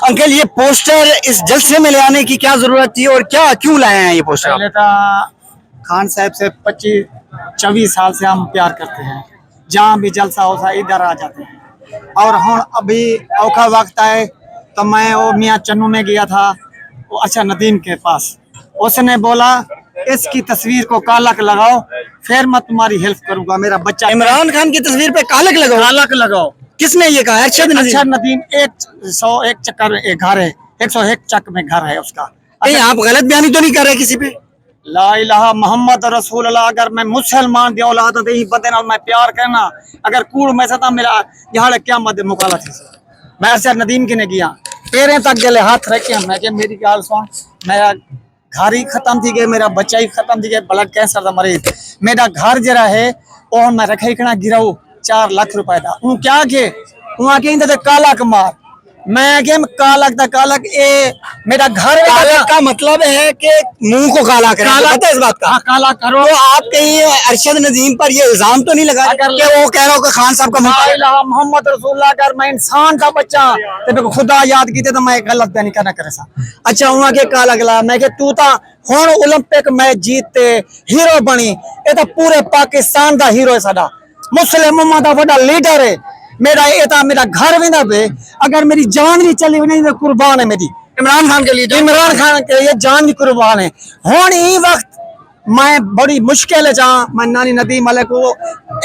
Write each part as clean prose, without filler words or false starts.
Uncle ये poster इस जलसे में ले आने की क्या जरूरत थी और क्या क्यों लाए हैं ये पोस्टर? पहले तो खान साहब से 25-24 साल से हम प्यार करते हैं। जहाँ भी जलसा होता है इधर आ जाते हैं। और हम अभी औखा वक्त आए तो मैं वो मियाँ चन्नू में गया था, वो अच्छा नदीम के पास। उसने बोला इसकी तस्वीर को कालक लगाओ, फिर मैं तुम्हारी हेल्प करूंगा। मेरा बच्चा इमरान खान की तस्वीर पे कालक लगाओ? कालक लगाओ। किसने ये कहा? अरशद नदीम 101 चक्कर घर है, 101 चक में घर है उसका। कहीं आप गलत बयानी तो नहीं कर रहे किसी पे? ला इलाहा मोहम्मद रसूल अल्लाह। अगर मैं मुसलमान दी औलाद दे बंदे नाल मैं प्यार करना, अगर कूड़ में सता मेरा यहाँ क्या मत मुकाला थी। मैं अरशद नदीम की ने गया पैरें तक गले हाथ रखे। मैं कि मेरी गाल सुन, मेरा घर ही खत्म थी गए, मेरा बच्चा ही खत्म थी गया, ब्लड कैंसर का मरीज। मेरा घर जरा है और मैं रखे इकना गिराऊ 4 लाख रुपए का। हूँ क्या के वहाँ के कालक मार। मैं के कालक ए मेरा घर कालक का मतलब है कि मुंह को काला करें। पता है इस बात का? हाँ, काला करो। तो आप कहीं अरशद नदीम पर ये इल्जाम तो नहीं लगा कि वो कह रहा हो कि खान साहब का मुंह? मोहम्मद रसूलुल्लाह। अगर मैं इंसान का बच्चा तो खुदा याद की तो मैं गलत बयानी करना करे सा। अच्छा वहाँ के काला गला मैं के तू ता हुण ओलंपिक मैच जीतते हीरो बनी। ये तो पूरे पाकिस्तान का हीरो है, साडा मुस्लिम उम्मत का बड़ा लीडर है। मेरा घर भी ना पे, अगर मेरी जान भी चली नहीं तो कुर्बान है मेरी इमरान खान के लिए। इमरान खान के लिए जान भी कुर्बान है। हुण ही वक्त मैं बड़ी मुश्किल है जहाँ मैं नानी नदीम वाले को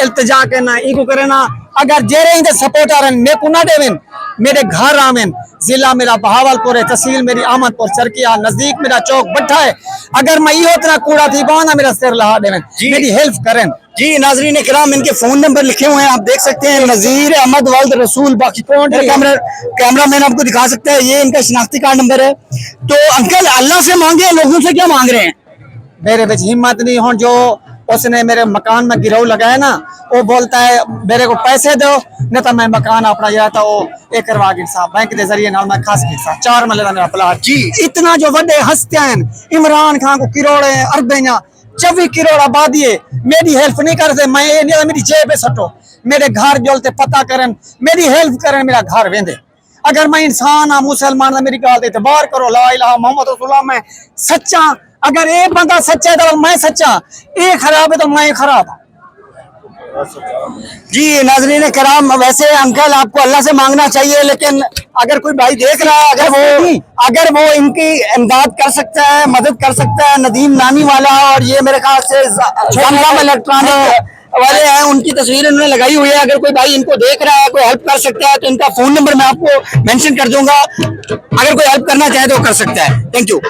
इल्तिजा करना इको करे ना। अगर जेरे इंदे सपोर्टर ने कुना देवेन मेरे घर आवेन। जिला मेरा बहावलपुर है, तहसील मेरी अहमदपुर चरकिया, नजदीक मेरा चौक भट्ठा है। अगर मैं ये उतना कूड़ा थी बाना मेरा सिर लहा देवेन, मेरी हेल्प करें। जी नाजरीन किराम, इनके फोन नंबर लिखे हुए हैं, आप देख सकते हैं। नजीर अहमद वल्द रसूल। बाकी कैमरा मैन आपको दिखा सकते हैं, ये इनका शिनाख्ती कार्ड नंबर है। तो अंकल अल्लाह से मांगे, लोगों से क्या मांग रहे हैं? मेरे बिच हिम्मत नहीं हो। जो उसने मेरे मकान में गिरोह लगाया ना, वो बोलता है मेरे को पैसे दो नहीं तो मैं मकान अपना जो था वो एक करवा गिरसा बैंक के जरिए ना मैं खास गिरसा 4 मरले का मेरा प्लाट। जी इतना जो बड़े हस्ते हैं इमरान खान को करोड़े अरबे 24 करोड़ आबादी है, मेरी हेल्प नहीं करते। मैं ये नहीं मेरी जेब पे सटो, मेरे घर जोलते पता करें, मेरी हेल्प करें, मेरा घर वेंदे। अगर मैं इंसान हाँ मुसलमान मेरी गाल एतबार करो। ला इलाहा मोहम्मद रसूलुल्लाह। मैं सच्चा, अगर ये बंदा सच्चा है तो मैं सच्चा, ये खराब है तो मैं खराब। जी नाजरीन कराम, वैसे अंकल आपको अल्लाह से मांगना चाहिए, लेकिन अगर कोई भाई देख रहा है अगर वो इनकी इमदाद कर सकता है, मदद कर सकता है, नदीम नानी वाला और ये मेरे ख्याल से इलेक्ट्रॉनिक वाले हैं, उनकी तस्वीर इन्होंने लगाई हुई है। अगर कोई भाई इनको देख रहा है, कोई हेल्प कर सकता है तो इनका फोन नंबर मैं आपको मेंशन कर दूंगा। अगर कोई हेल्प करना चाहे तो कर सकता है। Thank you.